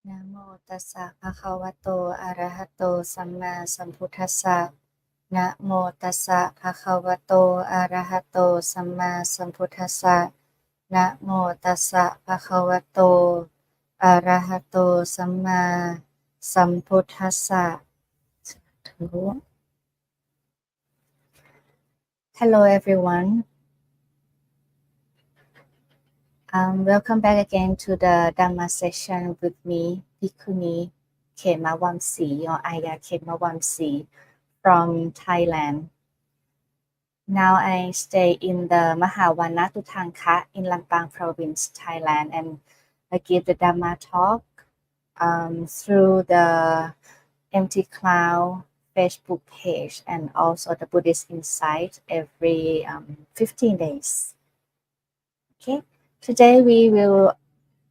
นะโมตัสสะภะคะวะโตอะระหะโตสัมมาสัมพุทธัสสะนะโมตัสสะภะคะวะโตอะระหะโตสัมมาสัมพุทธัสสะนะโมตัสสะภะคะวะโตอะระหะโตสัมมาสัมพุทธัสสะ Hello everyone. Welcome back again to the Dhamma session with me, Bhikkhuni Khemavamsi or Ayya Khemavamsi from Thailand. Now I stay in the Mahavanatutangka in Lampang province, Thailand, and I give the Dhamma talk through the Empty Cloud Facebook page and also the Buddhist Insight every 15 days. Okay, today we will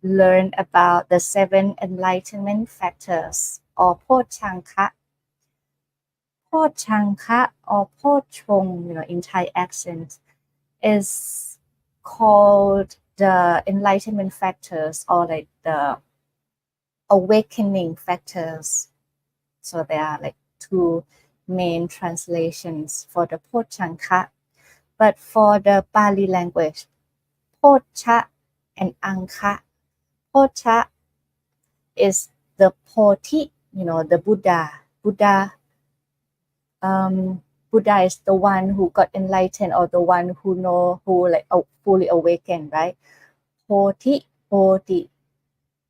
learn about the 7 enlightenment factors or Podchangka. Podchangka or Podchong, in Thai accent, is called the enlightenment factors or like the awakening factors. So there are like two main translations for the Podchangka. But for the Pali language, Podcha and Angka. Podcha is the Poti, the Buddha. Buddha is the one who got enlightened or the one who know, who like fully awakened, right? Poti.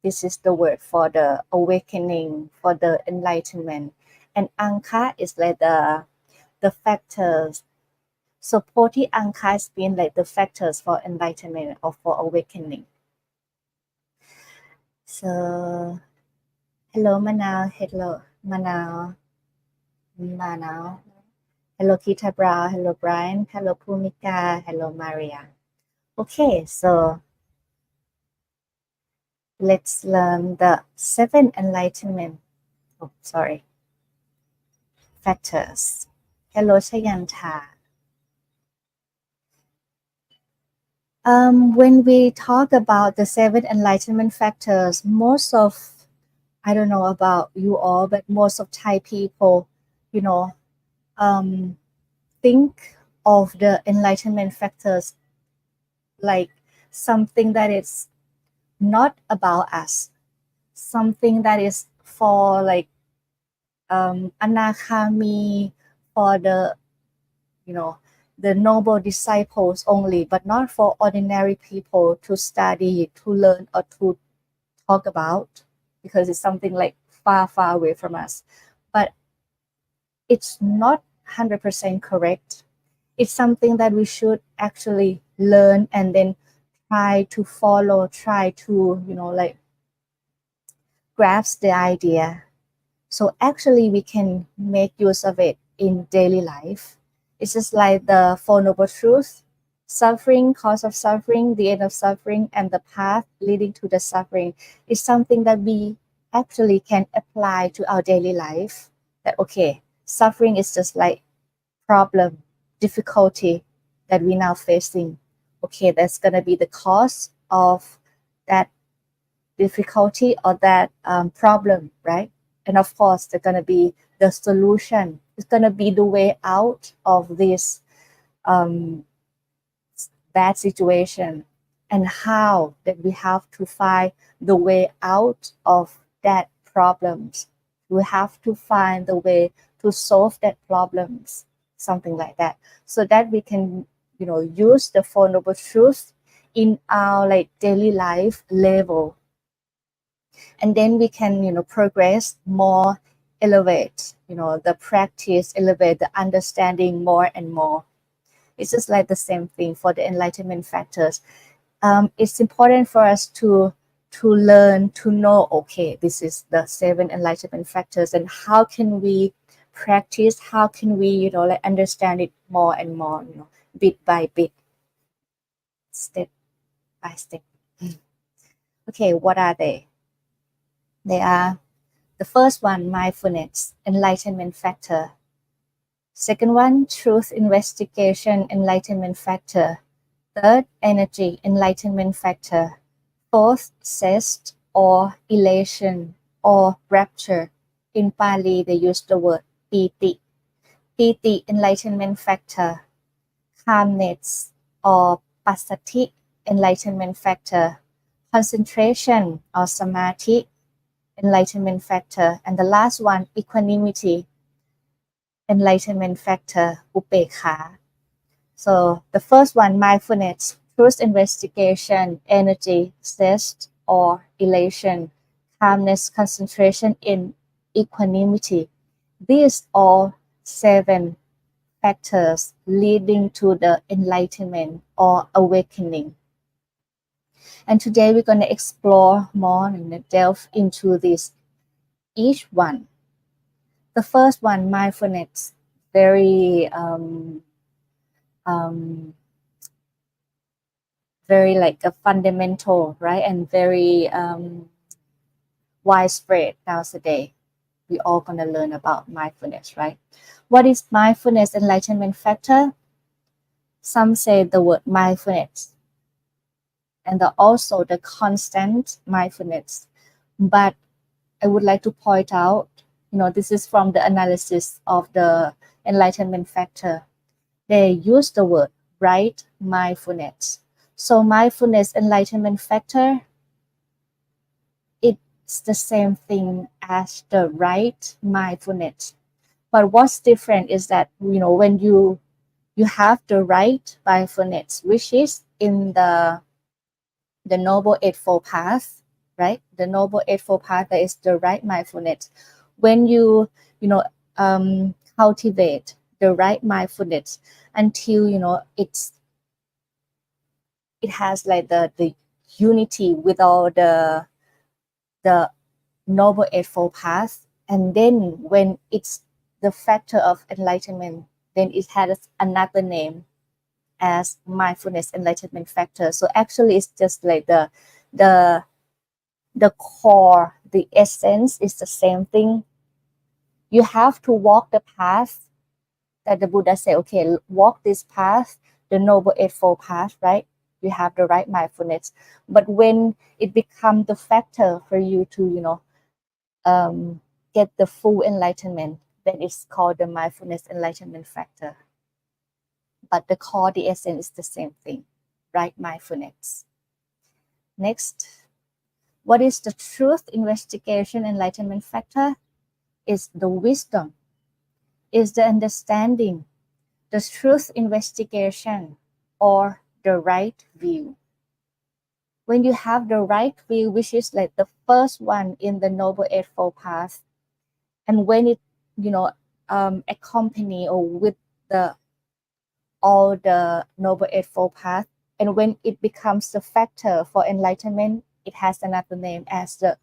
This is the word for the awakening, for the enlightenment. And Angka is like the factors. So Poti Angka has been like the factors for enlightenment or for awakening. So hello Manao, hello Manao. Hello Kita Brown, hello Brian, hello Pumika, hello Maria. Okay, so let's learn the 7 enlightenment. Factors. Hello Chayanta. When we talk about the 7 enlightenment factors, I don't know about you all, but most of Thai people, think of the enlightenment factors like something that is not about us, something that is for like anakhami, for the the noble disciples only, but not for ordinary people to study, to learn, or to talk about, because it's something like far away from us. But it's not 100% correct. It's something that we should actually learn and then try to follow, try to, grasp the idea. So actually we can make use of it in daily life. It's just like the Four Noble Truths: suffering, cause of suffering, the end of suffering, and the path leading to the suffering is something that we actually can apply to our daily life. That, okay, suffering is just like problem, difficulty that we're now facing. Okay, that's going to be the cause of that difficulty or that problem, right? And of course, they're going to be the solution. It's going to be the way out of this bad situation, and how that we have to find the way out of that problems. We have to find the way to solve that problems, something like that, so that we can, use the Four Noble Truths in our like daily life level, and then we can progress more, elevate the practice, elevate the understanding more and more. It's just like the same thing for the enlightenment factors. It's important for us to learn, to know, okay, this is the 7 enlightenment factors, and how can we practice, how can we like understand it more and more, bit by bit, step by step. Okay, what are they? They are: the first one, mindfulness, enlightenment factor. Second one, truth investigation, enlightenment factor. Third, energy, enlightenment factor. Fourth, zest, or elation or rapture. In Pali, they use the word piti. Piti, enlightenment factor. Calmness or passathi, enlightenment factor. Concentration or samadhi, enlightenment factor. And the last one, equanimity, enlightenment factor, upekha. So the first one, mindfulness, truth investigation, energy, zest or elation, calmness, concentration, in equanimity. These are 7 factors leading to the enlightenment or awakening. And today we're going to explore more and delve into this, each one. The first one, mindfulness, very very like a fundamental, right? And very widespread nowadays. We all gonna learn about mindfulness, right? What is mindfulness enlightenment factor? Some say the word mindfulness, and also the constant mindfulness. But I would like to point out, this is from the analysis of the enlightenment factor. They use the word right mindfulness. So mindfulness enlightenment factor, it's the same thing as the right mindfulness. But what's different is that, when you have the right mindfulness, which is in the Noble Eightfold Path, right? The Noble Eightfold Path, that is the right mindfulness. When you cultivate the right mindfulness until, it has like the unity with all the Noble Eightfold Path. And then when it's the factor of enlightenment, then it has another name as mindfulness enlightenment factor. So actually it's just like the core, the essence is the same thing. You have to walk the path that the Buddha said, okay, walk this path, the Noble Eightfold Path, right? You have the right mindfulness. But when it becomes the factor for you to, get the full enlightenment, then it's called the mindfulness enlightenment factor. But the core, the essence is the same thing, right? Mindfulness. Next, what is the truth investigation enlightenment factor? Is the wisdom, is the understanding, the truth investigation, or the right view. When you have the right view, which is like the first one in the Noble Eightfold Path, and when it, accompany or with all the Noble Eightfold Path, and when it becomes the factor for enlightenment, it has another name as the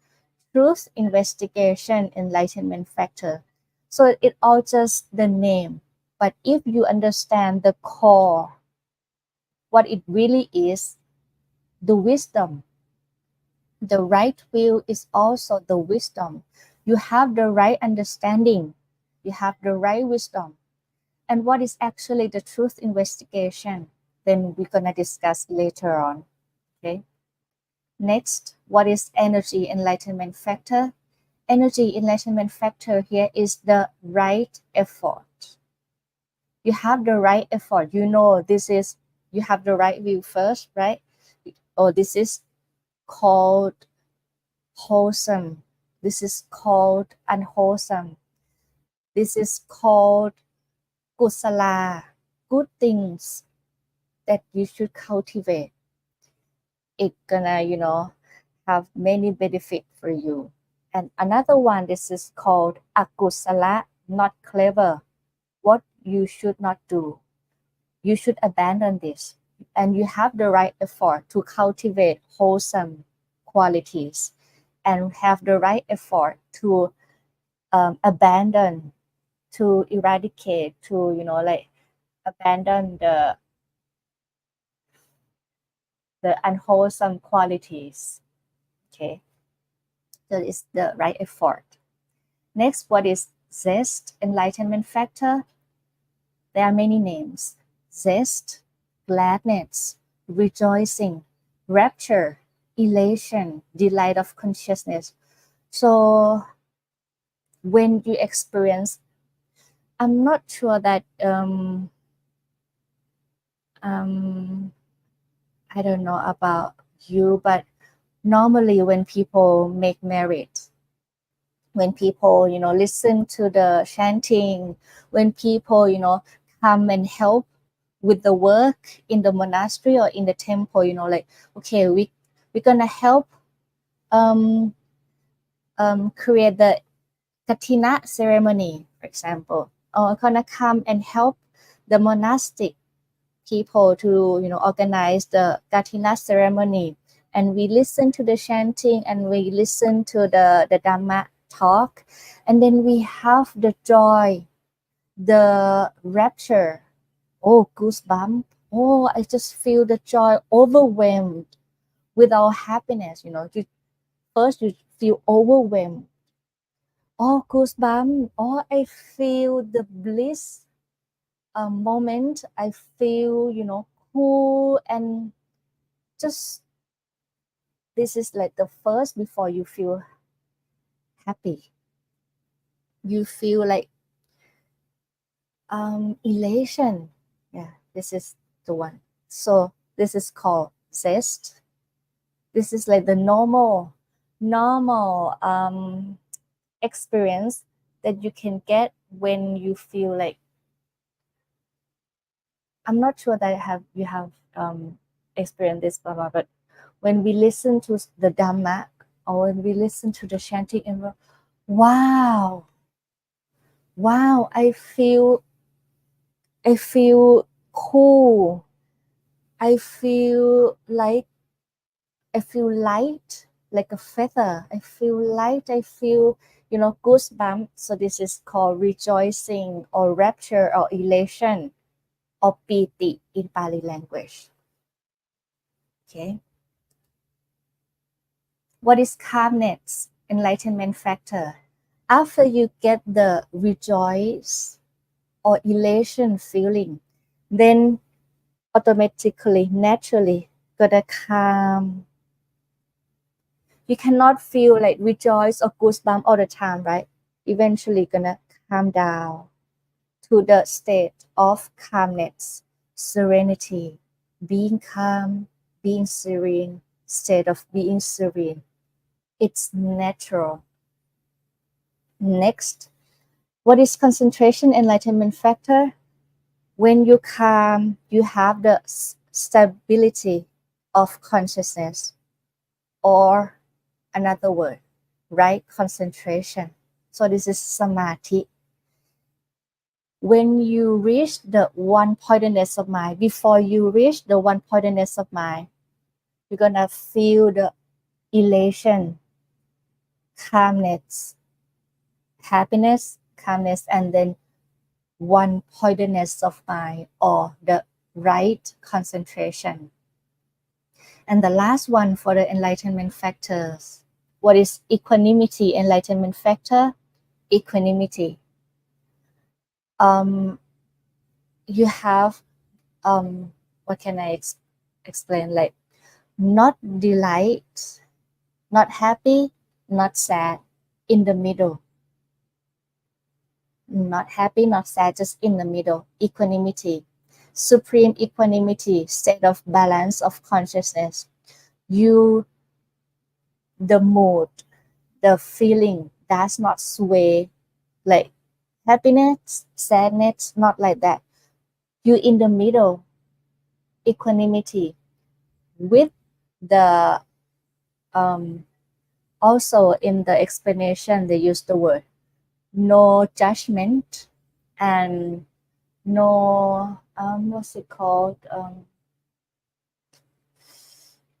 truth investigation enlightenment factor. So it all just the name. But if you understand the core, what it really is, the wisdom, the right view is also the wisdom. You have the right understanding, you have the right wisdom. And what is actually the truth investigation? Then we're gonna discuss later on. Okay. Next, what is energy enlightenment factor? Energy enlightenment factor here is the right effort. You have the right effort. You have the right view first, right? Or this is called wholesome. This is called unwholesome. This is called kusala, good things that you should cultivate. It's gonna, have many benefit for you. And another one, this is called akusala, not clever. What you should not do. You should abandon this. And you have the right effort to cultivate wholesome qualities and have the right effort to abandon, to eradicate, to, abandon the unwholesome qualities. Okay. So it's the right effort. Next, what is zest, enlightenment factor? There are many names. Zest, gladness, rejoicing, rapture, elation, delight of consciousness. So when you experience, I'm not sure that I don't know about you, but normally when people make merit, when people, listen to the chanting, when people, come and help with the work in the monastery or in the temple, like, okay, we're gonna help create the Katina ceremony, for example, or gonna come and help the monastic people to, organize the Katina ceremony. And we listen to the chanting and we listen to the Dhamma talk. And then we have the joy, the rapture. Oh, goosebump. Oh, I just feel the joy overwhelmed with our happiness. First you feel overwhelmed. Oh, goosebump. Oh, I feel the bliss moment. I feel, cool, and just this is like the first before you feel happy. You feel like elation. Yeah, this is the one. So this is called zest. This is like the normal experience that you can get when you feel like, I'm not sure that you have experienced this, Baba, but when we listen to the Dhamma or when we listen to the chanting, and wow, I feel cool. I feel light, like a feather. I feel light. I feel, goosebumps. So this is called rejoicing or rapture or elation or piti in Pali language. Okay. What is calmness? Enlightenment factor. After you get the rejoice or elation feeling, then automatically, naturally, gonna calm. You cannot feel like rejoice or goosebump all the time, right? Eventually gonna calm down to the state of calmness, serenity, being calm, being serene, state of being serene. It's natural. Next, what is concentration enlightenment factor? When you calm, you have the stability of consciousness, or another word, right? Concentration. So this is samadhi. When you reach the one-pointedness of mind, before you reach the one-pointedness of mind, you're gonna feel the elation, calmness, happiness, calmness, and then one-pointedness of mind, or the right concentration. And the last one for the enlightenment factors, what is equanimity enlightenment factor? Equanimity. You have, what can I explain? Like, not delight, not happy, not sad, in the middle. Not happy, not sad, just in the middle. Equanimity. Supreme equanimity, state of balance of consciousness. The mood, the feeling does not sway like happiness, sadness, not like that. You in the middle, equanimity, with the also in the explanation they use the word no judgment and no what's it called,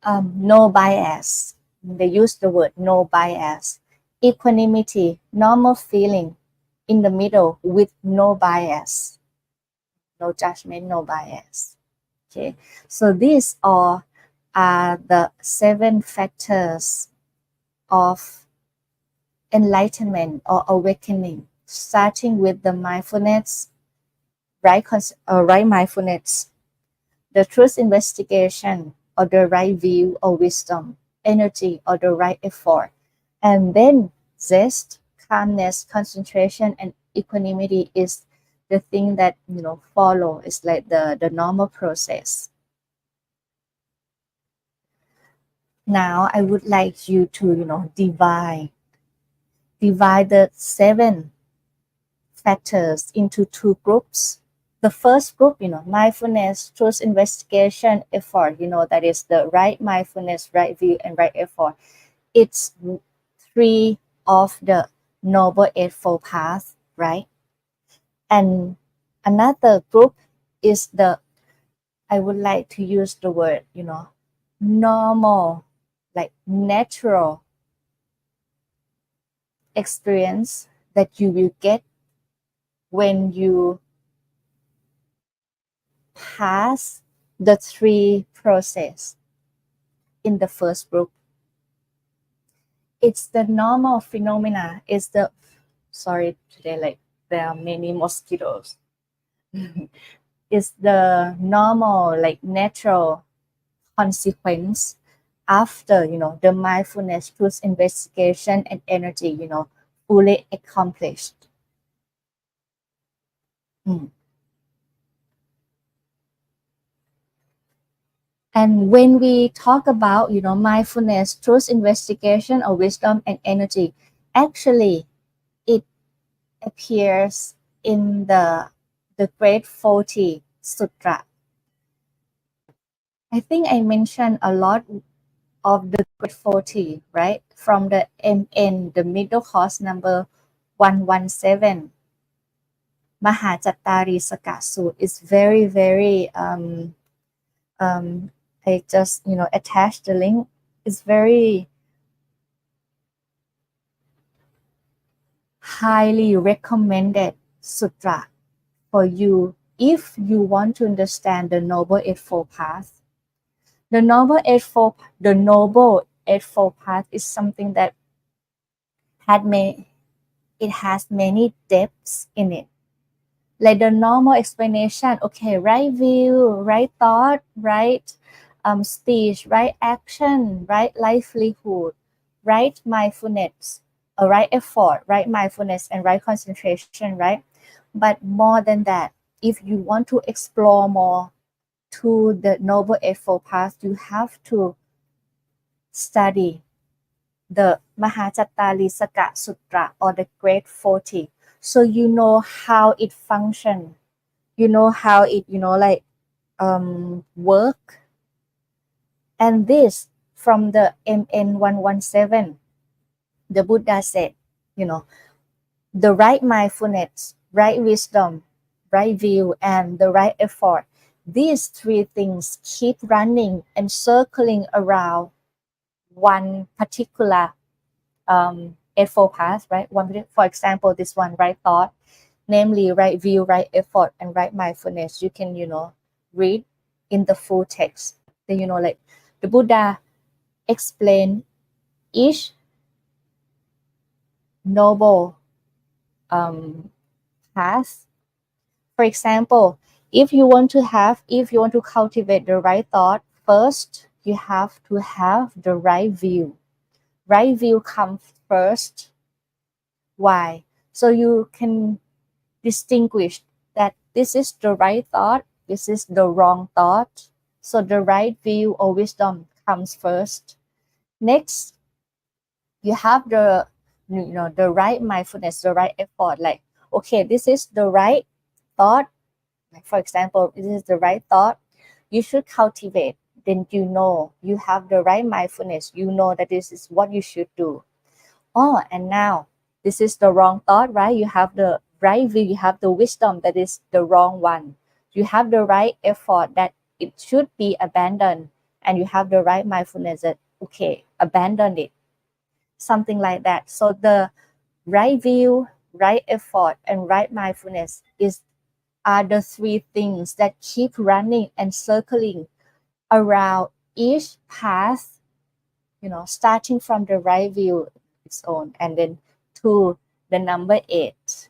no bias. They use the word no bias. Equanimity, normal feeling in the middle with no bias, no judgment, no bias. Okay, so these are the 7 factors of enlightenment or awakening, starting with the mindfulness, right mindfulness, the truth investigation, or the right view or wisdom, energy or the right effort. And then zest, calmness, concentration, and equanimity is the thing that follow. It's like the normal process. Now I would like you to divide the 7 factors into 2 groups. The first group, mindfulness, truth investigation, effort, that is the right mindfulness, right view, and right effort. It's 3 of the Noble Eightfold Path, right? And another group is I would like to use the word, normal, like natural experience that you will get when you pass the 3 process in the first group. It's the normal phenomena. It's the, sorry, today like there are many mosquitoes. It's the normal, like natural consequence after, the mindfulness, truth investigation, and energy, fully accomplished. Mm. And when we talk about, mindfulness, truth investigation, or wisdom and energy, actually it appears in the Great 40 Sutra. I think I mentioned a lot of the Great 40, right? From the MN, the middle course number 117. Mahajattari Sutra is very, very, I just, attached the link. It's very highly recommended sutra for you if you want to understand the Noble Eightfold Path. The Noble Eightfold Path is something that it has many depths in it. Like the normal explanation, okay, right view, right thought, right speech, right action, right livelihood, right mindfulness, right effort, right mindfulness, and right concentration, right? But more than that, if you want to explore more to the Noble Eightfold Path, you have to study the Mahajattarisaka Sutra or the Great 40. So you know how it functions, you know how it, work. And this from the MN 117, the Buddha said, the right mindfulness, right wisdom, right view, and the right effort. These 3 things keep running and circling around one particular Eightfold Path, right? For example, this one, right thought, namely right view, right effort, and right mindfulness. You can, read in the full text. Then, like the Buddha explained each noble path. For example, if you want to cultivate the right thought, first you have to have the right view. Right view comes first. Why? So you can distinguish that this is the right thought, this is the wrong thought. So the right view or wisdom comes first. Next, you have the right mindfulness, the right effort. Like, okay, this is the right thought. Like, for example, this is the right thought. You should cultivate. Then you have the right mindfulness. You know that this is what you should do. Oh, and now this is the wrong thought, right? You have the right view. You have the wisdom that is the wrong one. You have the right effort that it should be abandoned, and you have the right mindfulness that okay, abandon it. Something like that. So the right view, right effort, and right mindfulness are the 3 things that keep running and circling around each path, starting from the right view its own and then to the number 8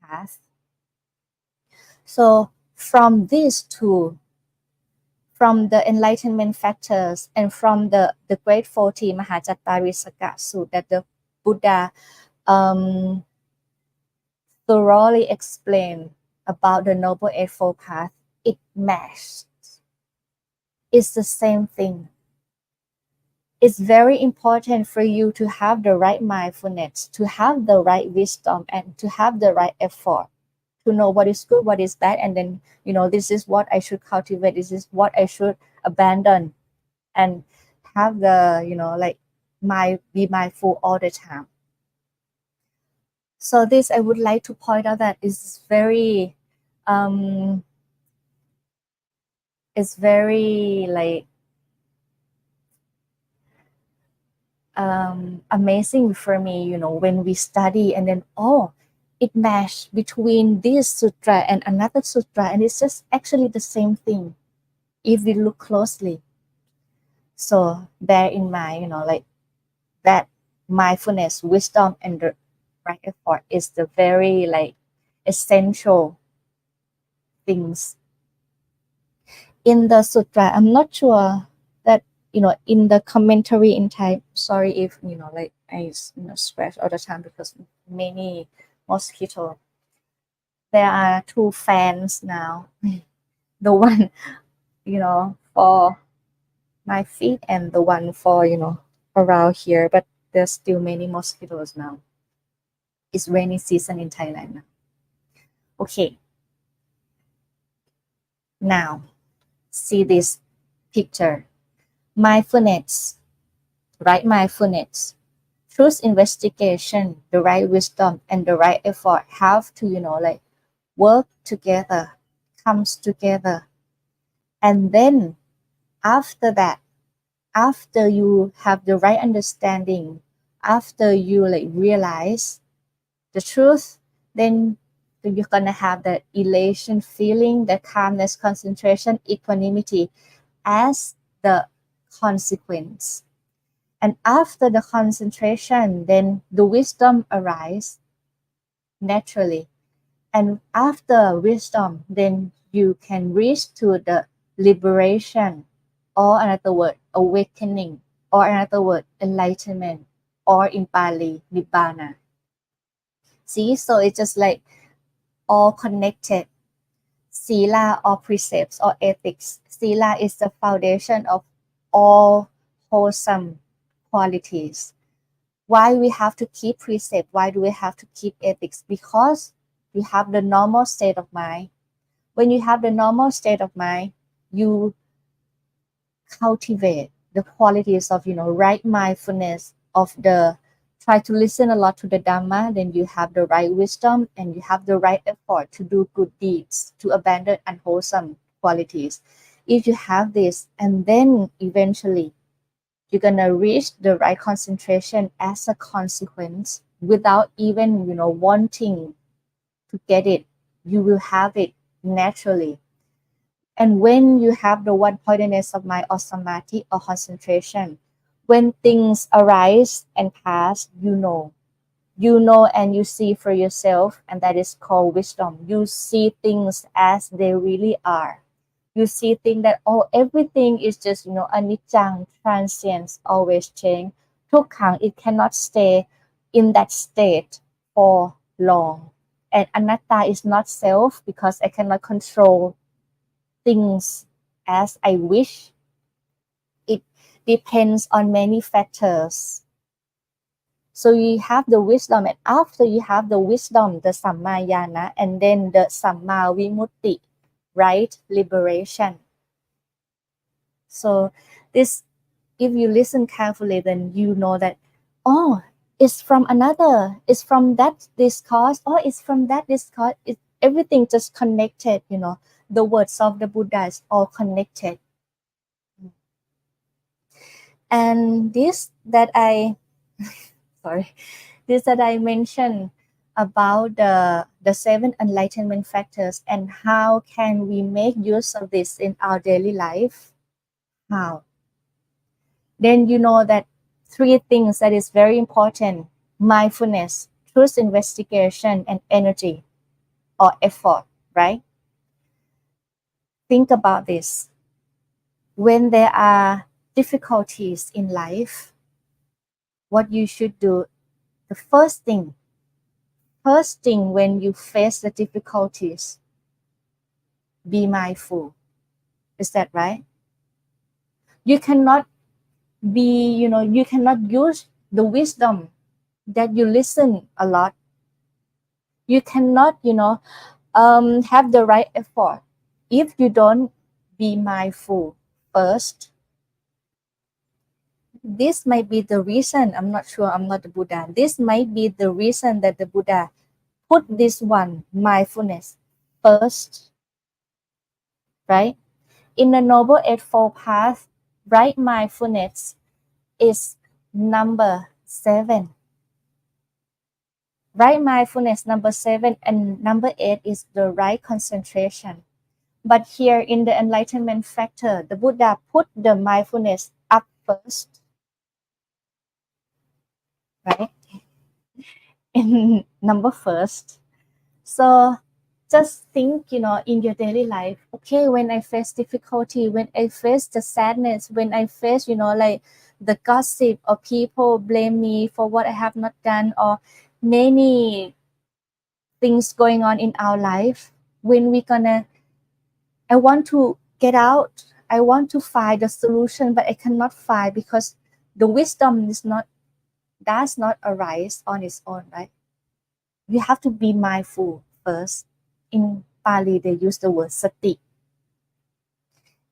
path. So from these 2 from the Enlightenment Factors and from the Great 40 Mahajattarisaka Sutra that the Buddha um, thoroughly explained about the Noble Eightfold Path, it meshed. It's the same thing. It's very important for you to have the right mindfulness, to have the right wisdom, and to have the right effort to know what is good, what is bad, and then, this is what I should cultivate, this is what I should abandon, and have the, be mindful all the time. So this, I would like to point out that is very, it's very amazing for me, when we study and then, it matched between this sutra and another sutra, and it's just actually the same thing if we look closely. So bear in mind, that mindfulness, wisdom, and the right effort is the very essential things in the sutra. I'm not sure that in the commentary in Thai. Sorry if I scratch all the time because many mosquito. There are two fans now. The one for my feet and the one for around here, but there's still many mosquitoes now. It's rainy season in Thailand now. Okay, now see this picture. Mindfulness, right mindfulness, truth investigation, the right wisdom, and the right effort have to work together, comes together. And then after that, after you have the right understanding, after you realize the truth, then you're gonna have that elation feeling, the calmness, concentration, equanimity as the consequence. And after the concentration, then the wisdom arises naturally. And after wisdom, then you can reach to the liberation, or another word, awakening, or another word, enlightenment, or in Pali, nibbana. See, so it's just all connected. Sila or precepts or ethics. Sila is the foundation of all wholesome qualities. Why we have to keep precept? Why do we have to keep ethics? Because you have the normal state of mind. When you have the normal state of mind, you cultivate the qualities of right mindfulness, of the try to listen a lot to the Dhamma, then you have the right wisdom and you have the right effort to do good deeds, to abandon unwholesome qualities. If you have this, and then eventually you're gonna reach the right concentration as a consequence without even wanting to get it. You will have it naturally. And when you have the one-pointedness of mind or samadhi or concentration, when things arise and pass, and you see for yourself, and that is called wisdom. You see things as they really are. You see things that everything is just anicca, transience, always change. Tukkha, it cannot stay in that state for long. And anatta is not self because I cannot control things as I wish. It depends on many factors. So you have the wisdom, and after you have the wisdom, the sammayana, and then the samma vimutti, right? Liberation. So this, if you listen carefully, then you know that, it's from another, it's from that discourse, or it's from that discourse. Everything just connected, the words of the Buddha is all connected. And this that I mentioned about the 7 enlightenment factors and how can we make use of this in our daily life. How? Then you know that 3 things that is very important: mindfulness, truth investigation, and energy or effort, right? Think about this. when there are difficulties in life, what you should do, the first thing when you face the difficulties, be mindful. Is that right? You cannot you cannot use the wisdom that you listen a lot. You cannot, have the right effort if you don't be mindful first. This might be the reason, I'm not sure, I'm not the Buddha. This might be the reason that the Buddha put this one, mindfulness, first, right? In the Noble Eightfold Path, right mindfulness is number 7. Right mindfulness, number 7, and number 8 is the right concentration. But here in the Enlightenment Factor, the Buddha put the mindfulness up first, right? In number first. So just think, in your daily life, okay, when I face difficulty, when I face the sadness, when I face, like the gossip or people blame me for what I have not done, or many things going on in our life, when we gonna, I want to get out, I want to find the solution, but I cannot find because the wisdom does not arise on its own, right? You have to be mindful first. In Pali, they use the word sati.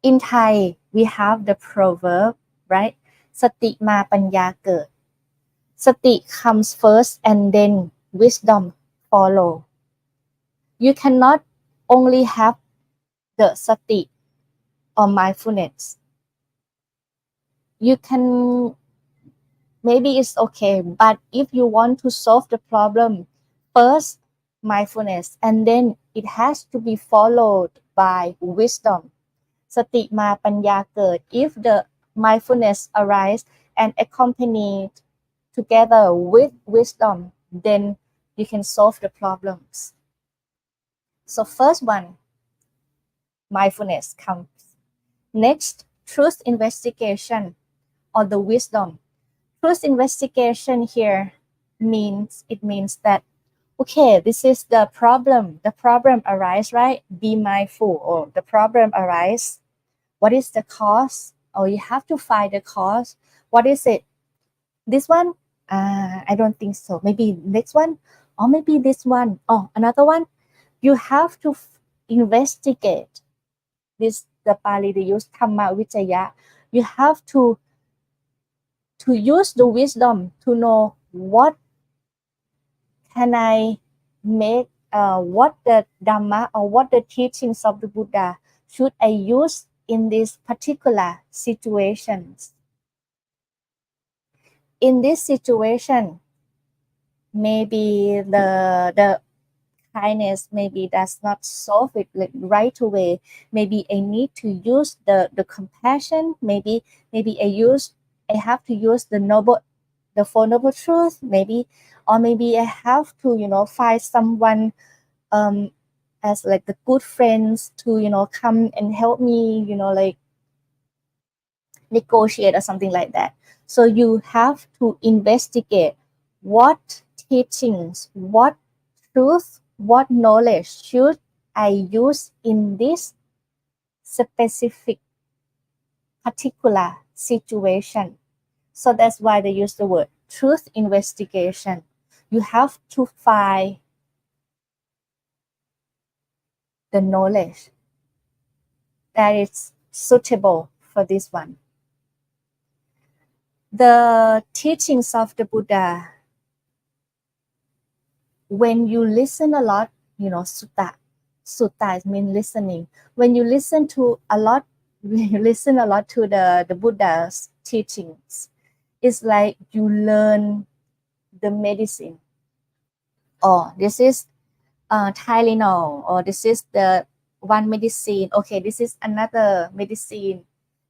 In Thai, we have the proverb, right? Sati ma panya ket. Sati comes first and then wisdom follow. You cannot only have the sati or mindfulness. You can, maybe it's okay, but if you want to solve the problem, first mindfulness, and then it has to be followed by wisdom. Sati ma panya ket. If the mindfulness arise and accompanied together with wisdom, then you can solve the problems. So first one, mindfulness comes. Next, truth investigation or the wisdom. Truth investigation here means that, okay, this is the problem. The problem arise, right? Be mindful. Or the problem arise. What is the cause? Or you have to find the cause. What is it? This one? I don't think so. Maybe next one? Or maybe this one? Oh, another one? You have to investigate. This, the Pali, they use Dhamma Vicaya. You have to use the wisdom to know what can I make, what the Dhamma or what the teachings of the Buddha should I use in these particular situations. In this situation, maybe the kindness maybe does not solve it like right away. Maybe I need to use the compassion. Maybe I have to use the Four Noble Truths, maybe, or maybe I have to, find someone um as like the good friends to, come and help me, like negotiate or something like that. So you have to investigate what teachings, what truth, what knowledge should I use in this specific particular situation. So that's why they use the word truth investigation. You have to find the knowledge that is suitable for this one. The teachings of the Buddha, when you listen a lot, sutta means listening. When you listen to a lot, when you listen a lot to the Buddha's teachings, it's like you learn the medicine. Oh, this is Tylenol, or this is the one medicine. Okay, this is another medicine.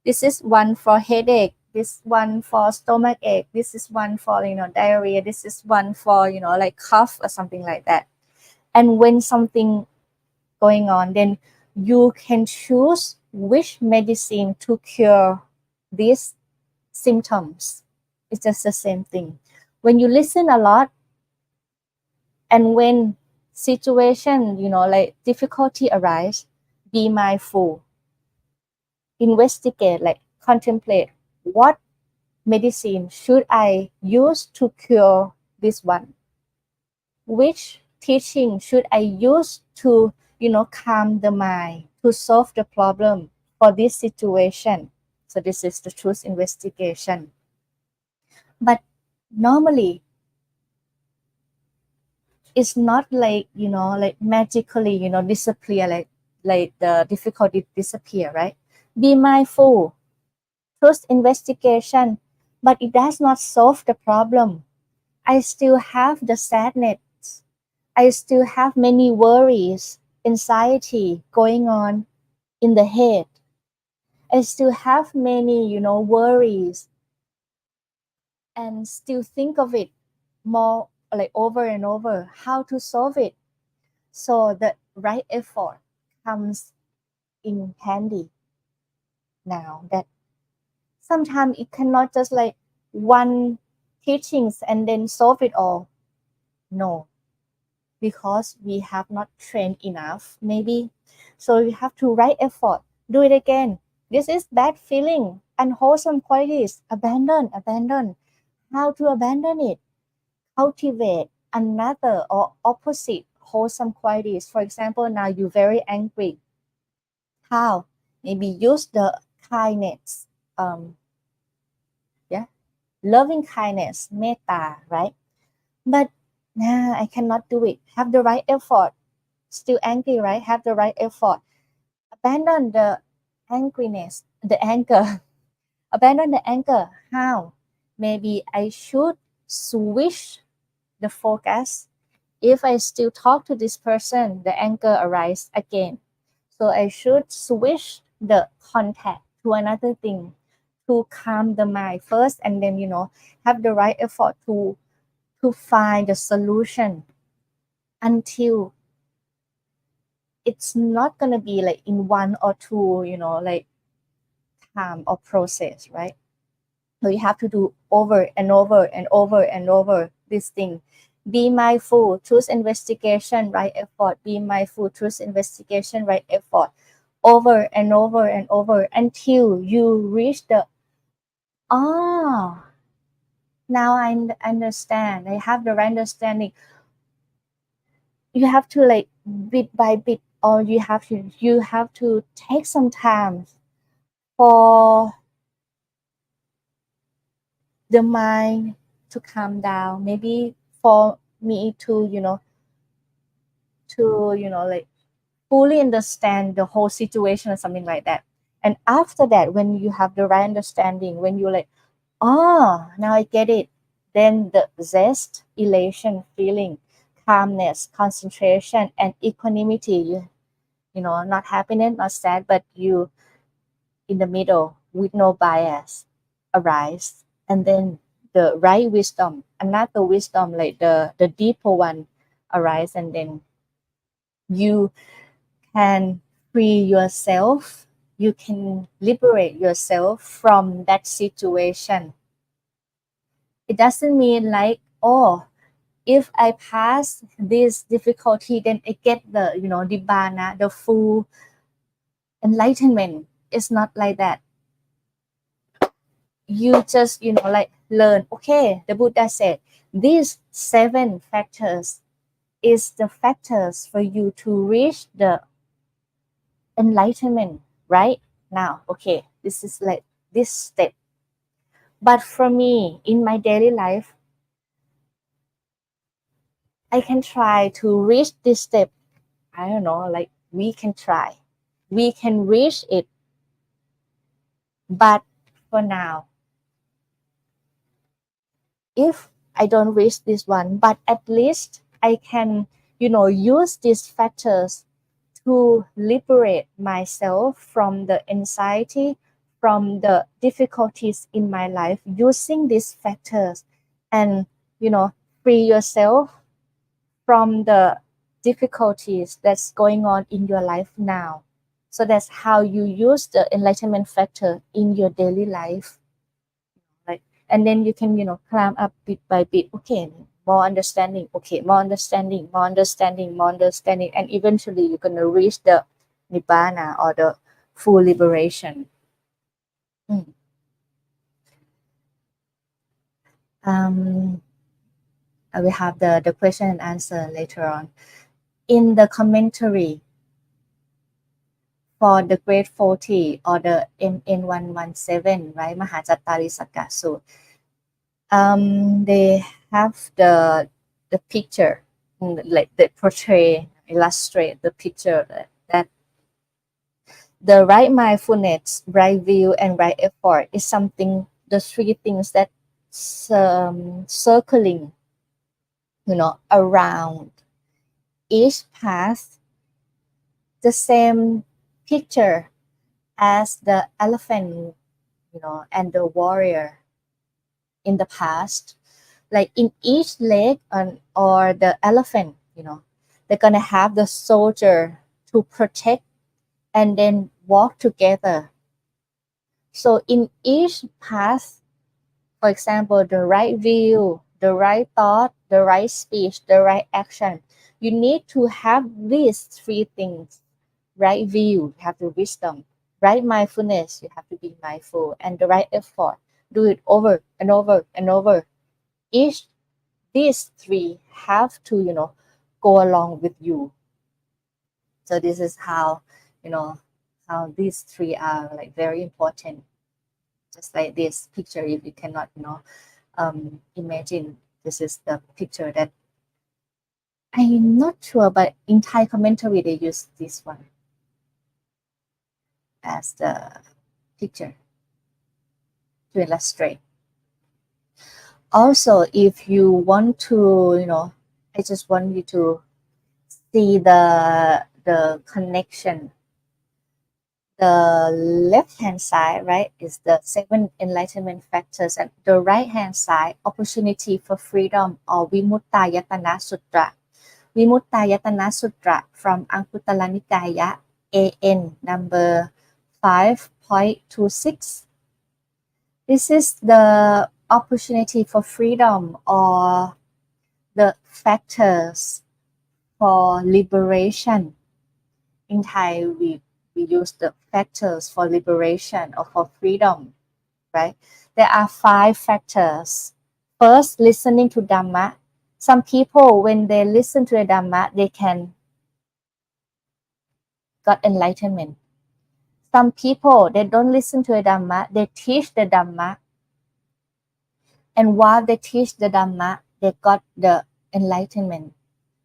This is one for headache. This one for stomach ache. This is one for diarrhea. This is one for like cough or something like that. And when something going on, then you can choose which medicine to cure these symptoms. It's just the same thing. When you listen a lot, and when situation, like difficulty arise, be mindful, investigate, like contemplate, what medicine should I use to cure this one? Which teaching should I use to, calm the mind, to solve the problem for this situation? So this is the truth investigation. But normally, it's not like, like magically, disappear, like the difficulty disappear, right? Be mindful, truth investigation, but it does not solve the problem. I still have the sadness. I still have many worries, anxiety going on in the head. I still have many, worries, and still think of it more, like over and over, how to solve it. So the right effort comes in handy now, that sometimes it cannot just like one teachings and then solve it all. No, because we have not trained enough, maybe. So you have to right effort, do it again. This is bad feeling, unwholesome qualities. Abandon. How to abandon it? Cultivate another or opposite wholesome qualities. For example, now you're very angry. How? Maybe use the kindness. Yeah, loving kindness, metta, right? But nah, I cannot do it. Have the right effort. Still angry, right? Have the right effort. Abandon the angriness, the anger. Abandon the anger. How? Maybe I should switch the focus. If I still talk to this person, the anger arises again. So I should switch the contact to another thing to calm the mind first, and then have the right effort to find the solution until it's not gonna be like in one or two, like time or process, right? So you have to do over and over and over and over this thing. Be mindful, truth investigation, right effort. Be mindful, truth investigation, right effort. Over and over and over until you reach the ah. Now I understand. I have the right understanding. You have to like bit by bit, or you have to take some time for the mind to calm down, maybe for me to like fully understand the whole situation or something like that. And after that, when you have the right understanding, when you like, oh, now I get it, then the zest, elation feeling, calmness, concentration, and equanimity, not happiness, not sad, but you in the middle with no bias arise. And then the right wisdom, another wisdom, like the deeper one arise, and then you can free yourself, you can liberate yourself from that situation. It doesn't mean like, oh, if I pass this difficulty, then I get the nibbana, the full enlightenment. It's not like that. You just like learn, okay, the Buddha said these 7 factors is the factors for you to reach the enlightenment right now. Okay, this is like this step. But for me, in my daily life, I can try to reach this step. I don't know, like we can try, we can reach it. But for now, if I don't reach this one, but at least I can use these factors to liberate myself from the anxiety, from the difficulties in my life, using these factors, and free yourself from the difficulties that's going on in your life now. So that's how you use the enlightenment factor in your daily life. Right? And then you can, climb up bit by bit. Okay, more understanding. Okay, more understanding, more understanding, more understanding. And eventually you're going to reach the nibbana or the full liberation. Mm. I will have the question and answer later on. In the commentary for the grade 40 or the MN117, right, Mahajattarisakka Sutta, they have the picture, like they portray, illustrate the picture that the right mindfulness, right view, and right effort is something, the three things that circling, around each path, the same picture as the elephant, and the warrior in the past. Like in each leg or the elephant, they're gonna have the soldier to protect and then walk together. So in each path, for example, the right view, the right thought, the right speech, the right action, you need to have these three things. Right view, you have the wisdom. Right mindfulness, you have to be mindful. And the right effort, do it over and over and over. Each these three have to, go along with you. So this is how, you know, how these three are like very important. Just like this picture, if you cannot, imagine, this is the picture that I'm not sure, but in Thai commentary they use this one as the picture to illustrate. Also, if you want to, I just want you to see the connection. The left hand side, right, is the 7 enlightenment factors, and the right hand side, opportunity for freedom, or Vimuttayatana Sutra. Vimuttayatana Sutra from Anguttara Nikaya, AN number 5.26. This is the opportunity for freedom, or the factors for liberation. In Thai, we use the factors for liberation or for freedom, right? There are 5 factors. First, listening to Dhamma. Some people, when they listen to the Dhamma, they can got enlightenment. Some people, they don't listen to the Dhamma, they teach the Dhamma. And while they teach the Dhamma, they got the enlightenment.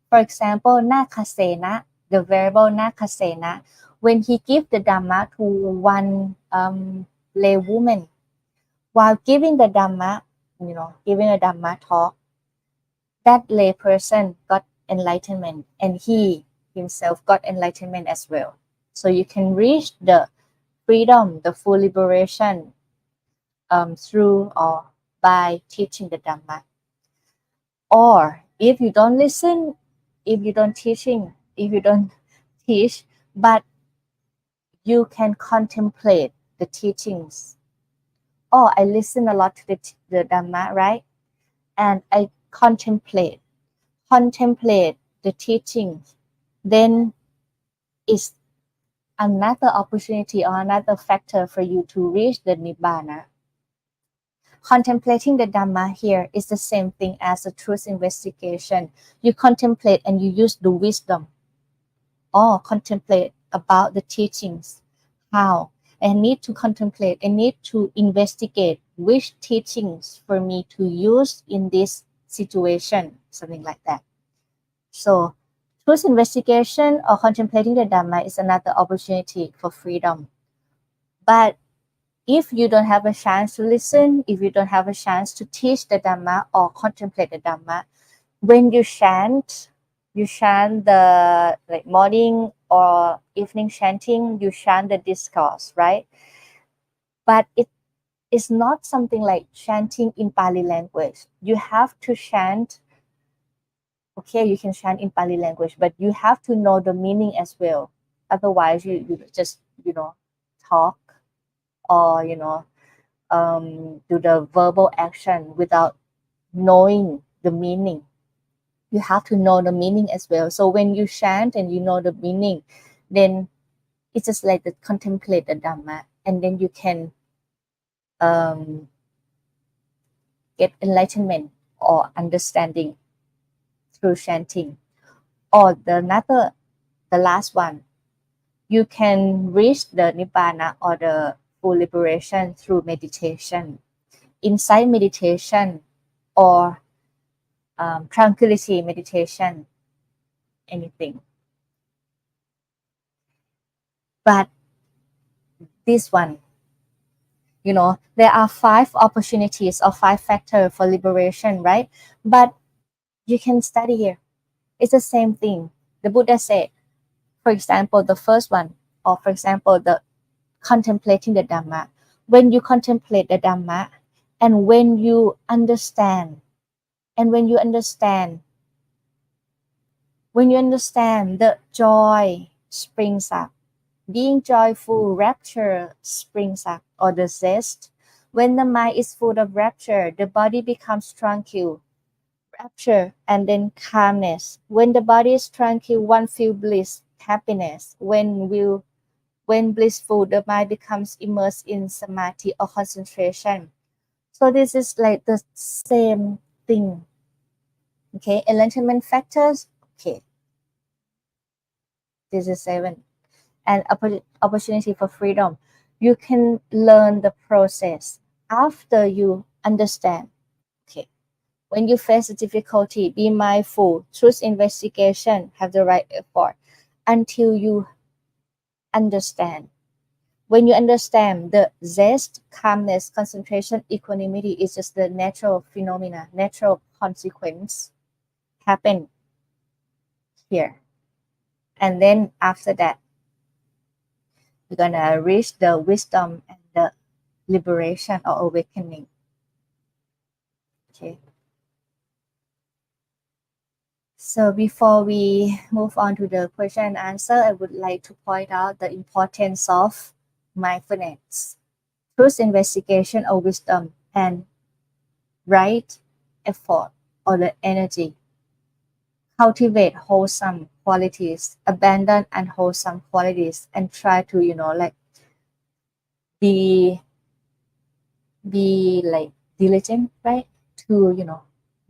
For example, Nakasena, the variable Nakasena, when he gave the Dhamma to one lay woman, while giving the Dhamma, giving a Dhamma talk, that lay person got enlightenment, and he himself got enlightenment as well. So you can reach the freedom, the full liberation through or by teaching the Dhamma. Or if you don't listen, if you don't teach, but you can contemplate the teachings. Oh, I listen a lot to the Dhamma, right? And I contemplate the teachings. Then it's another opportunity or another factor for you to reach the Nibbana. Contemplating the Dhamma here is the same thing as a truth investigation. You contemplate and you use the wisdom, or contemplate about the teachings. How? I need to contemplate, I need to investigate which teachings for me to use in this situation, something like that. So truth investigation or contemplating the Dhamma is another opportunity for freedom. But if you don't have a chance to listen, if you don't have a chance to teach the Dhamma or contemplate the Dhamma, when you chant the like morning or evening chanting, you chant the discourse, right? But it is not something like chanting in Pali language. You have to chant. Okay, you can chant in Pali language, but you have to know the meaning as well. Otherwise, you just talk or do the verbal action without knowing the meaning. You have to know the meaning as well. So when you chant and you know the meaning, then it's just like the contemplate the Dhamma, and then you can um, get enlightenment or understanding through chanting. Or the last one, you can reach the Nibbana or the full liberation through meditation, insight meditation, or tranquility meditation, anything. But this one, there are 5 opportunities or 5 factors for liberation, right? But you can study here. It's the same thing. The Buddha said, for example, the first one, or for example, the contemplating the Dhamma. When you contemplate the Dhamma, and when you understand, the joy springs up. Being joyful, rapture springs up, or the zest. When the mind is full of rapture, the body becomes tranquil. Rapture and then calmness. When the body is tranquil, one feels bliss, happiness. When blissful, the mind becomes immersed in samadhi or concentration. So this is like the same thing. Okay, enlightenment factors. Okay, this is 7. And opportunity for freedom. You can learn the process after you understand. Okay, when you face a difficulty, be mindful, choose investigation, have the right effort until you understand. When you understand, the zest, calmness, concentration, equanimity is just the natural phenomena, natural consequence happen here. And then after that, you're gonna reach the wisdom and the liberation or awakening. Okay. So before we move on to the question and answer, I would like to point out the importance of mindfulness, truth investigation or wisdom, and right effort or the energy. Cultivate wholesome qualities, abandon unwholesome qualities, and try to be like diligent, right? To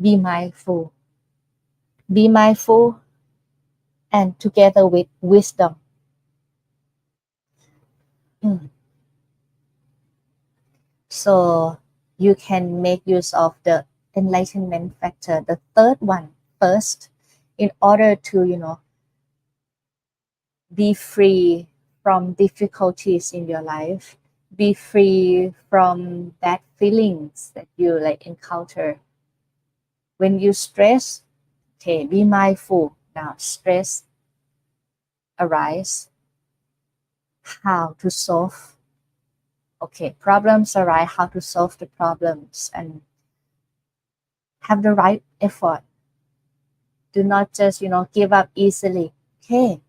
be mindful, and together with wisdom. So you can make use of the enlightenment factor, the third one, first, in order to be free from difficulties in your life, be free from bad feelings that you encounter. When you stress, okay, be mindful. Now stress arise, how to solve. Okay, problems arise, how to solve the problems, and have the right effort. Do not just give up easily. Okay,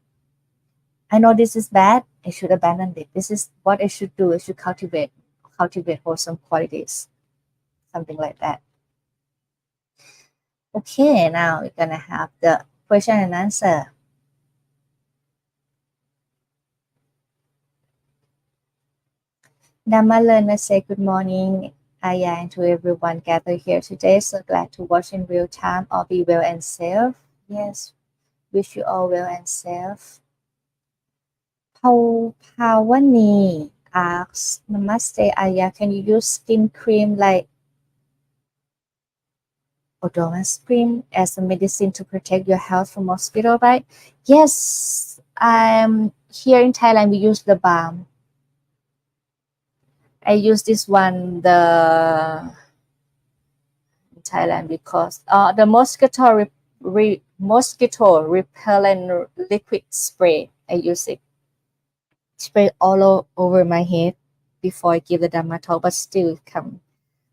I know this is bad, I should abandon it. This is what I should do. I should cultivate wholesome qualities, something like that. Okay, now we're gonna have the question and answer. Dhamma learner say good morning, Ayya, and to everyone gathered here today. So glad to watch in real time. All be well and safe. Yes, wish you all well and safe. Pawani asks, Namaste, Ayya. Can you use skin cream like odome's cream as a medicine to protect your health from mosquito bite? Yes, here in Thailand we use the balm. I use this one in Thailand because the mosquito repellent liquid spray. I use it, spray all over my head before I give the Dhamma talk, but still come.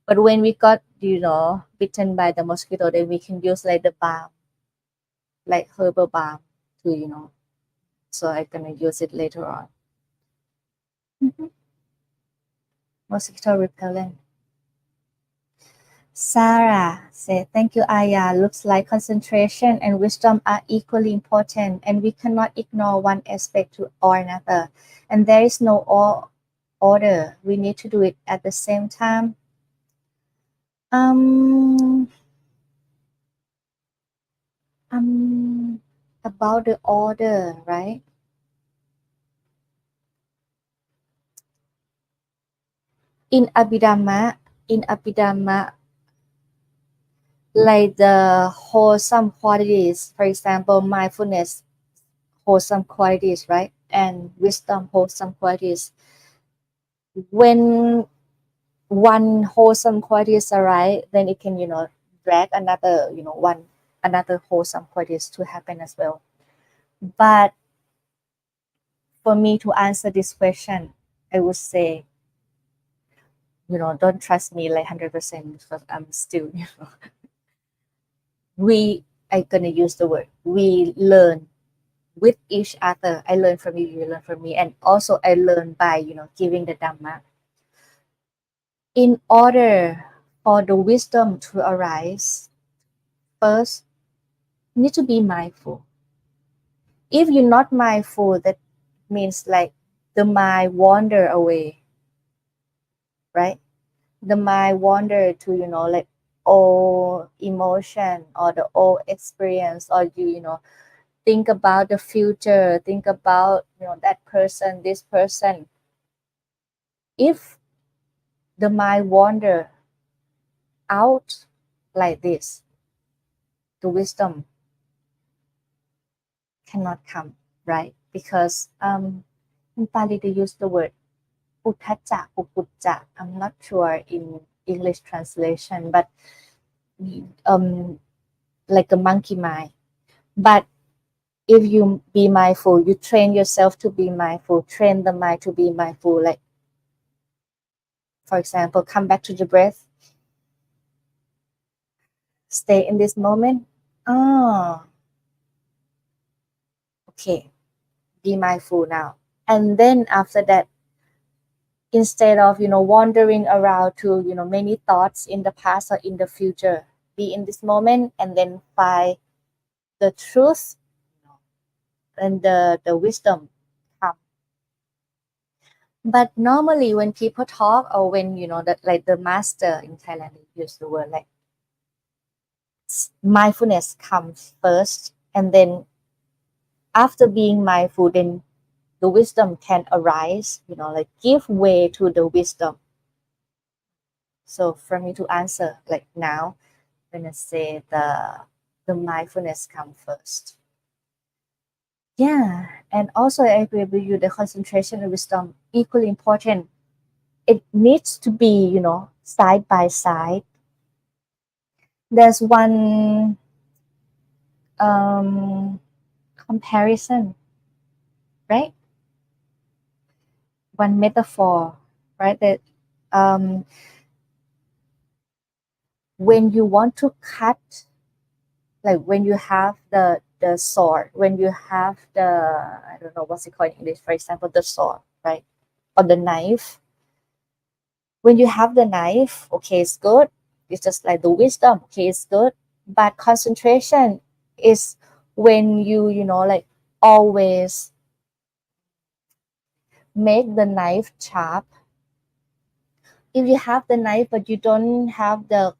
But when we got bitten by the mosquito, then we can use like the balm, like herbal balm to So I'm gonna use it later on. Mhm. Mosquito repellent. Sarah said, thank you, Ayya. Looks like concentration and wisdom are equally important, and we cannot ignore one aspect to or another. And there is no order. We need to do it at the same time. Um, about the order, right? In Abhidhamma, like the wholesome qualities, for example, mindfulness, wholesome qualities, right? And wisdom, wholesome qualities. When one wholesome qualities arise, then it can, drag another, another wholesome qualities to happen as well. But for me to answer this question, I would say, don't trust me like 100% because I'm still, we, I'm gonna use the word, we learn with each other. I learn from you, you learn from me, and also I learn by, giving the Dhamma. In order for the wisdom to arise, first, you need to be mindful. If you're not mindful, that means like the mind wander away, right? The mind wander to, like old emotion or the old experience, or you think about the future, think about, that person, this person. If the mind wander out like this, the wisdom cannot come, right? Because in Pali they use the word uttaja, upujja. I'm not sure in English translation, but um, like a monkey mind. But if you be mindful, you train yourself to be mindful, train the mind to be mindful. Like, for example, come back to the breath, stay in this moment. Ah, okay, be mindful now. And then after that, instead of wandering around to many thoughts in the past or in the future, be in this moment and then find the truth and the wisdom come. But normally when people talk, or when that, like the master in Thailand, they use the word like mindfulness comes first, and then after being mindful, then the wisdom can arise, like give way to the wisdom. So for me to answer like now, when I say the mindfulness come first. Yeah, and also I agree with you. The concentration and wisdom equally important. It needs to be, side by side. There's one um, comparison, right? One metaphor, right? That um, when you want to cut, like when you have the sword, when you have the, I don't know what's it called in English, for example, the sword, right? Or the knife. When you have the knife, okay, it's good. It's just like the wisdom, okay, it's good. But concentration is when you like always make the knife sharp. If you have the knife but you don't have the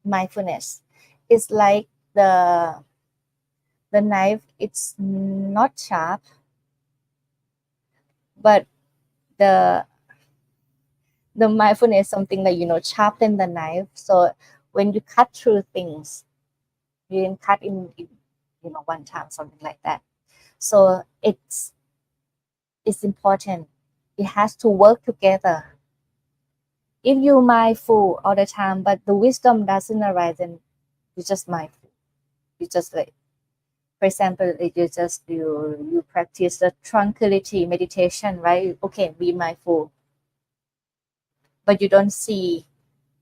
mindfulness, it's like the knife, it's not sharp, but the the mindfulness is something that sharpen the knife. So when you cut through things, you didn't cut in one time, something like that. So it's important. It has to work together. If you're mindful all the time, but the wisdom doesn't arise, then you're just mindful. You just like, for example, if you practice the tranquility meditation, right? Okay, be mindful, but you don't see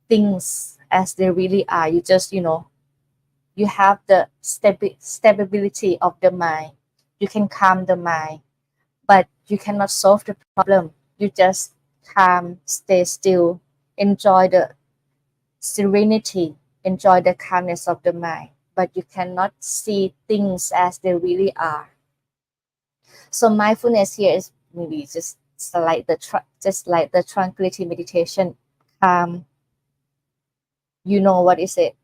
things as they really are. You just you have the stability of the mind. You can calm the mind, but you cannot solve the problem. You just calm, stay still, enjoy the serenity, enjoy the calmness of the mind, but you cannot see things as they really are. So mindfulness here is maybe just like the tranquility meditation. You know what is it?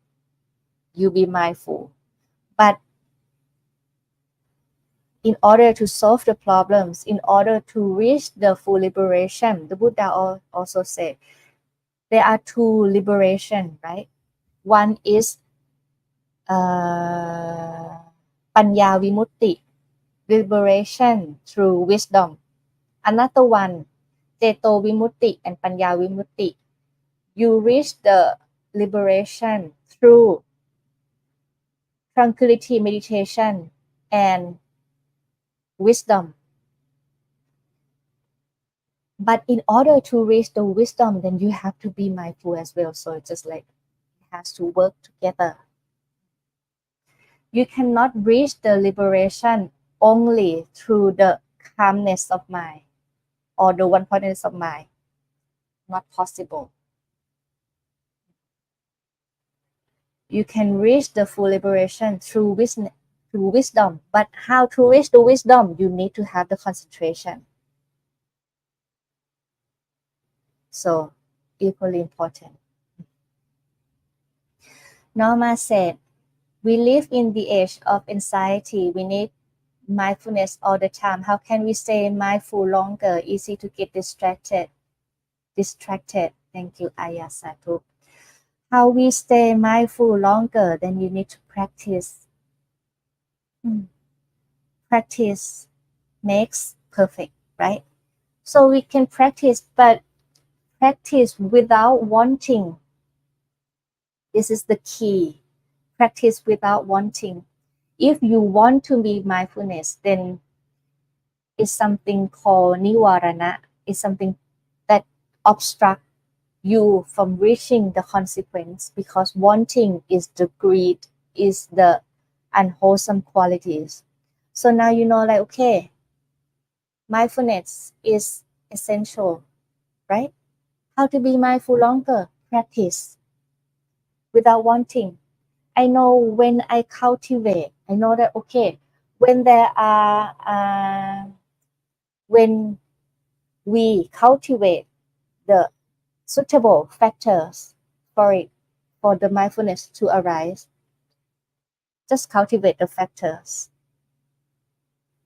You be mindful. But in order to solve the problems, in order to reach the full liberation, the Buddha also said there are two liberation, right? One is Panya Vimutti, liberation through wisdom. Another one, Ceto Vimutti and Panya Vimutti. You reach the liberation through tranquility meditation and wisdom. But in order to reach the wisdom, then you have to be mindful as well. So it's just like it has to work together. You cannot reach the liberation only through the calmness of mind or the one-pointedness of mind. Not possible. You can reach the full liberation through wisdom. But how to reach the wisdom? You need to have the concentration. So equally important. Norma said, we live in the age of anxiety. We need mindfulness all the time. How can we stay mindful longer? Easy to get distracted. Thank you, Ayya Satu. How we stay mindful longer, then you need to practice. Practice makes perfect, right? So we can practice, but practice without wanting. This is the key. Practice without wanting. If you want to be mindfulness, then it's something called nivarana. It's something that obstructs you from reaching the consequence, because wanting is the greed, is the unwholesome qualities. So now you know, like, okay, mindfulness is essential, right? How to be mindful longer? Practice without wanting. I know when I cultivate, I know that, okay, when when we cultivate the suitable factors for it, for the mindfulness to arise, just cultivate the factors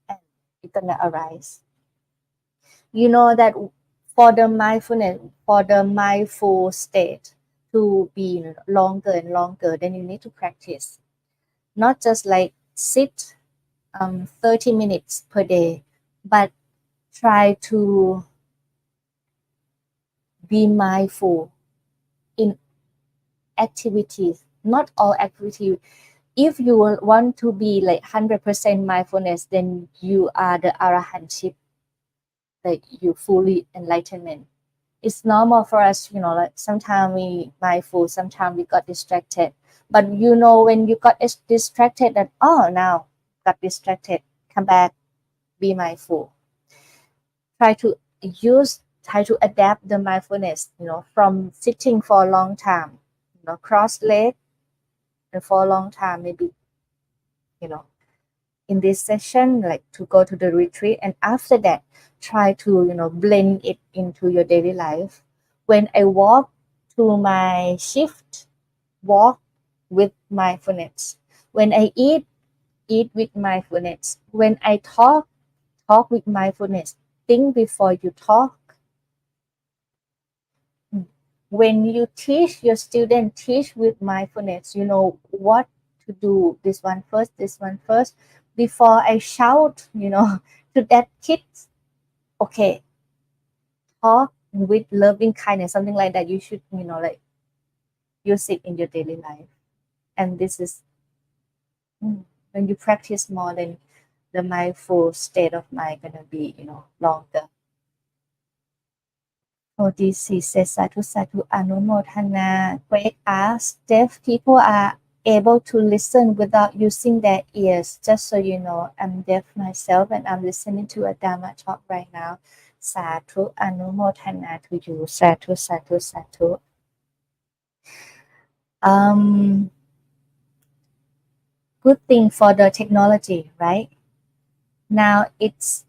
and it's gonna arise. You know that for the mindfulness, for the mindful state to be longer and longer, then you need to practice. Not just like sit 30 minutes per day, but try to be mindful in activities, not all activities. If you want to be like 100% mindfulness, then you are the arahantship, like you fully enlightenment. It's normal for us, you know, like sometimes we mindful, sometimes we got distracted. But you know, when you got distracted, that, oh, now got distracted, come back, be mindful. Try to adapt the mindfulness, you know, from sitting for a long time, you know, cross leg and for a long time, maybe, you know, in this session, like to go to the retreat, and after that try to, you know, blend it into your daily life. When I walk to my shift, walk with mindfulness. When I eat with mindfulness. When I talk with mindfulness. Think before you talk. When you teach your student, teach with mindfulness. You know what to do, this one first. Before I shout, you know, to that kid, okay, talk with loving kindness, something like that. You should, you know, like use it in your daily life. And this is when you practice more, then the mindful state of mind gonna be, you know, longer. ODC says Satu Satu Anumodhana. Great ask. Deaf people are able to listen without using their ears. Just so you know, I'm deaf myself and I'm listening to a Dharma talk right now. Sadhu Anumodhana to you. Sadhu, sadhu, sadhu. Um, Good thing for the technology, right? Now it's,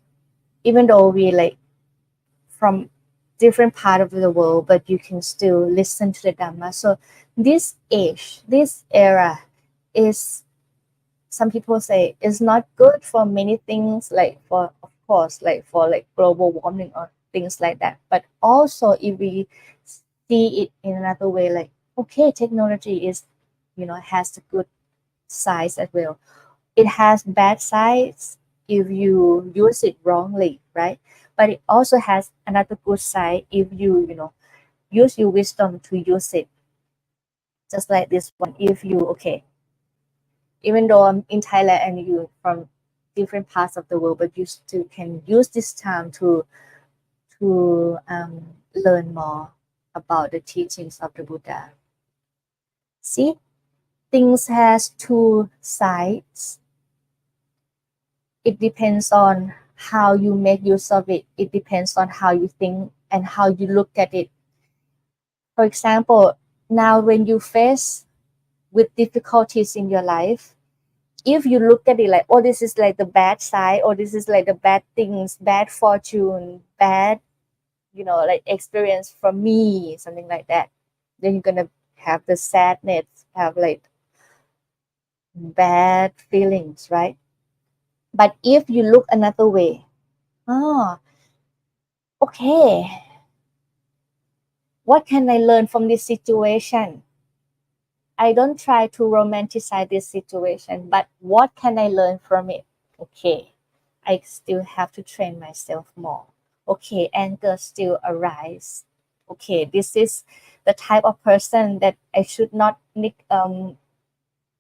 even though we like from different part of the world, but you can still listen to the Dhamma. So this age, this era is, some people say, is not good for many things, like for, of course, like for like global warming or things like that. But also if we see it in another way, like, okay, technology is, has a good sides as well. It has bad sides if you use it wrongly, right? But it also has another good side if you, use your wisdom to use it. Just like this one, if you, okay, even though I'm in Thailand and you from different parts of the world, but you still can use this time to learn more about the teachings of the Buddha. See, things has two sides. It depends on how you make use of it. It depends on how you think and how you look at it. For example, now when you face with difficulties in your life, if you look at it like, oh, this is like the bad side, or this is like the bad things, bad fortune, bad, like experience from me, something like that, then you're gonna have the sadness, have like bad feelings, right? But if you look another way, oh, okay, what can I learn from this situation? I don't try to romanticize this situation, but what can I learn from it? Okay, I still have to train myself more. Okay, anger still arise. Okay, this is the type of person that I should not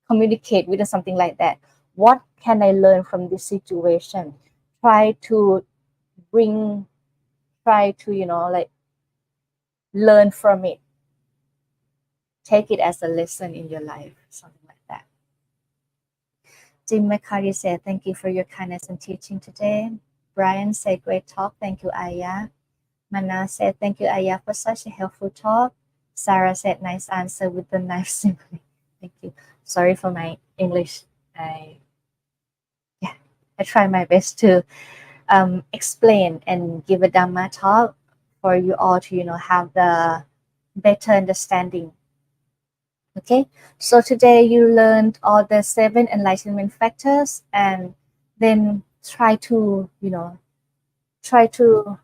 communicate with, or something like that. What can I learn from this situation? Try to bring, try to, like learn from it. Take it as a lesson in your life, something like that. Jim McCarty said, thank you for your kindness and teaching today. Brian said, great talk. Thank you, Ayya. Mana said, thank you, Ayya, for such a helpful talk. Sarah said, nice answer with the knife simile. Thank you. Sorry for my English. I try my best to explain and give a Dhamma talk for you all to, have the better understanding. Okay, so today you learned all the 7 enlightenment factors, and then try to, try to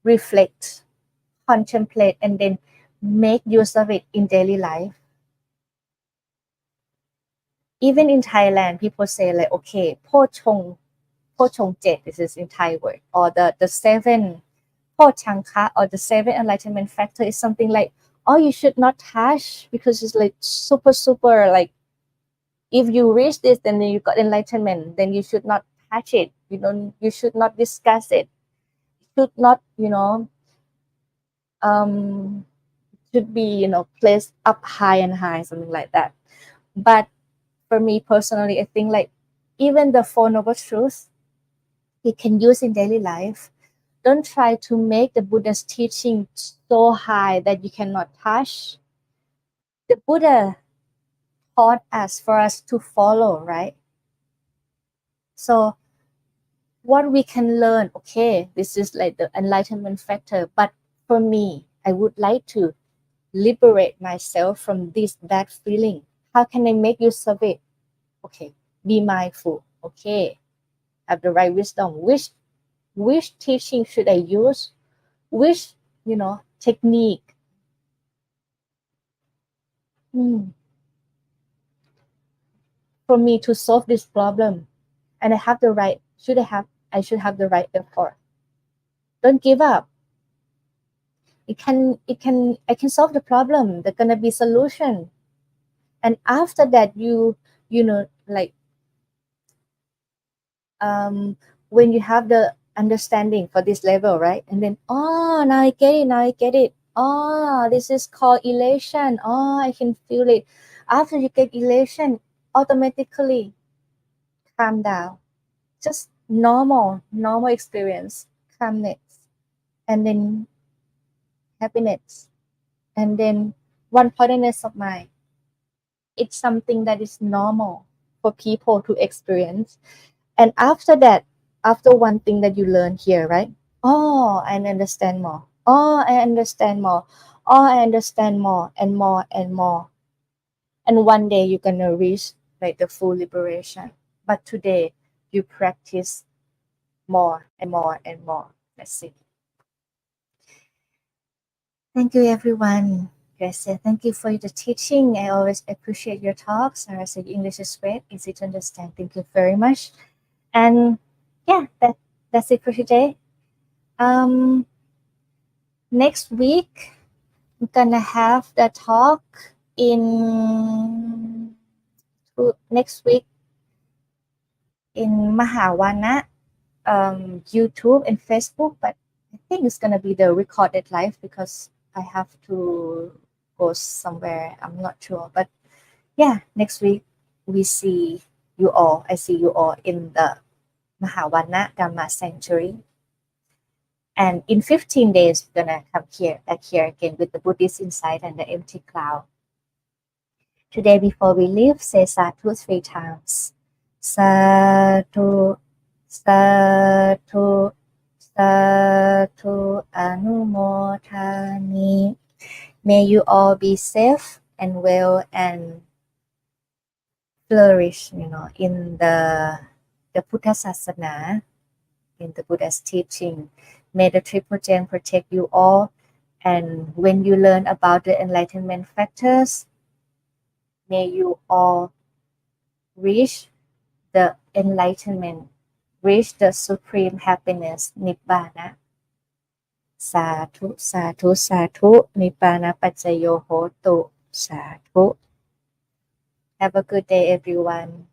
reflect, contemplate, and then make use of it in daily life. Even in Thailand, people say like, okay, po chong jet, this is in Thai word, or the 7 po changka, or the 7 enlightenment factor is something like, oh, you should not touch because it's like super like, if you reach this, then you got enlightenment, then you should not touch it. You should not discuss it. Should not, should be, placed up high and high, something like that. But for me personally, I think like, even the Four Noble Truths, you can use in daily life. Don't try to make the Buddha's teaching so high that you cannot touch. The Buddha taught us for us to follow, right? So what we can learn, okay, this is like the enlightenment factor, but for me, I would like to liberate myself from this bad feeling. How can I make use of it? Okay, be mindful. Okay, have the right wisdom. Which teaching should I use? Which, technique? For me to solve this problem, and I have the right. I should have the right effort. Don't give up. I can solve the problem. There's gonna be solution. And after that, like, when you have the understanding for this level, right? And then, oh, now I get it. Oh, this is called elation. Oh, I can feel it. After you get elation, automatically calm down. Just normal experience, calmness, and then happiness, and then one pointedness of mind. It's something that is normal for people to experience. And after that, after one thing that you learn here, right? Oh, I understand more. Oh, I understand more. Oh, I understand more and more and more. And one day you're gonna reach like the full liberation. But today you practice more and more and more. That's it. Thank you, everyone. Gracie, thank you for the teaching. I always appreciate your talks. Sarah said English is great, easy to understand. Thank you very much. And yeah, that's it for today. Next week, I'm gonna have the talk in next week in Mahawana, YouTube and Facebook, but I think it's gonna be the recorded live because I have to go somewhere. I'm not sure, but yeah, next week we see you all. I see you all in the Mahawana Dhamma Sanctuary. And in 15 days, we're gonna come back here again with the Buddhist insight and the empty cloud. Today, before we leave, say sadhu 3 times. Sadhu, sadhu, sadhu, anumotani. May you all be safe and well and flourish, in the Buddha Sasana, in the Buddha's teaching. May the Triple Gem protect you all. And when you learn about the Enlightenment Factors, may you all reach the enlightenment, reach the supreme happiness, Nibbana. Sadhu, sadhu, sadhu, Nibbana Paccaya Hotu. Sadhu. Have a good day, everyone.